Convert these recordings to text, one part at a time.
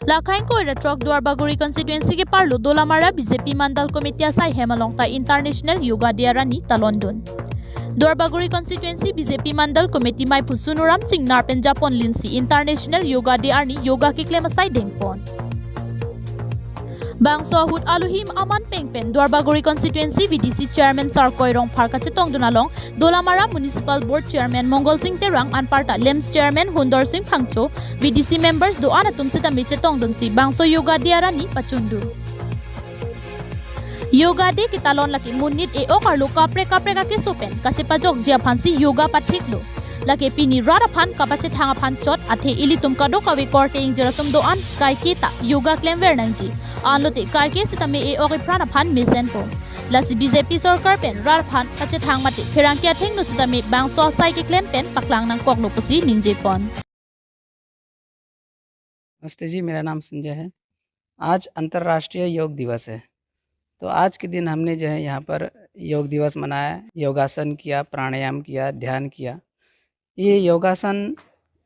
Lakhain ko Ratrok Duarbaguri constituency ke parlo Dolamara BJP Mandal Committee sai Hemalongta International Yoga Diarani Talondun. Duarbaguri constituency BJP Mandal Committee mai Pusunuram Singh Narpen Japon Linsi International Yoga Diarni Yoga ki klema sai dengpon. Bangso Hut Aluhim Aman Pengpen Duarbaguri constituency VDC chairman Sar Koirong Parka Chetong Dunalong Dolamara Municipal Board chairman Mongol Singh Terang Anparta Lems chairman Hundor Singh Phangcho VDC members doana tumsita mi Chetong Dunsi Bangso Yoga Diarani Pachundu Yoga de kitalon laki munit e okarlo kapre ka kesopen kachepajok jia phansi yoga pathiklo laki pini rara phan kapache thanga phan chot athe ili tumkado kawe korte ingjeratum do an kaiketa yoga claim vernanji anlote kaike sitame e oki prana phan misen po lasi BJP sarkar pen rar phan kache thang mate phirangkia thengno sitame bangso sai ke claim pen paklang nang koklo pusi ninje pon. नमस्ते जी, मेरा नाम संजय है। आज अंतर्राष्ट्रीय योग दिवस है, तो आज के दिन हमने जो है यहाँ पर योग दिवस मनाया, योगासन किया, प्राणायाम किया, ध्यान किया। ये योगासन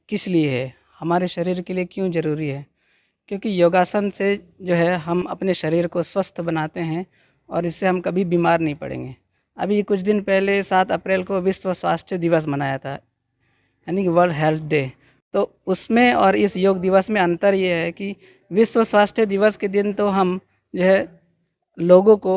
किस लिए है, हमारे शरीर के लिए क्यों ज़रूरी है? क्योंकि योगासन से जो है हम अपने शरीर को स्वस्थ बनाते हैं और इससे हम कभी बीमार नहीं पड़ेंगे। अभी कुछ दिन पहले 7 अप्रैल को विश्व स्वास्थ्य दिवस मनाया था, यानी कि वर्ल्ड हेल्थ डे। तो उसमें और इस योग दिवस में अंतर ये है कि विश्व स्वास्थ्य दिवस के दिन तो हम जो है लोगों को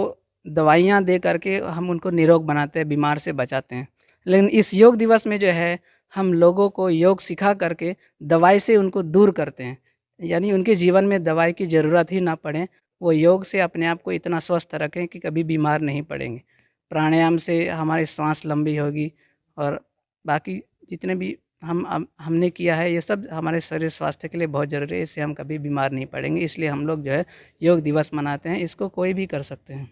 दवाइयाँ दे करके हम उनको निरोग बनाते हैं, बीमार से बचाते हैं। लेकिन इस योग दिवस में जो है हम लोगों को योग सिखा करके दवाई से उनको दूर करते हैं, यानी उनके जीवन में दवाई की ज़रूरत ही ना पड़े। वो योग से अपने आप को इतना स्वस्थ रखें कि कभी बीमार नहीं पड़ेंगे। प्राणायाम से हमारी सांस लंबी होगी और बाकी जितने भी हमने किया है ये सब हमारे शरीर स्वास्थ्य के लिए बहुत ज़रूरी है। इससे हम कभी बीमार नहीं पड़ेंगे, इसलिए हम लोग जो है योग दिवस मनाते हैं। इसको कोई भी कर सकते हैं।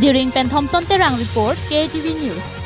During Pen Thompson Terang report KTV News.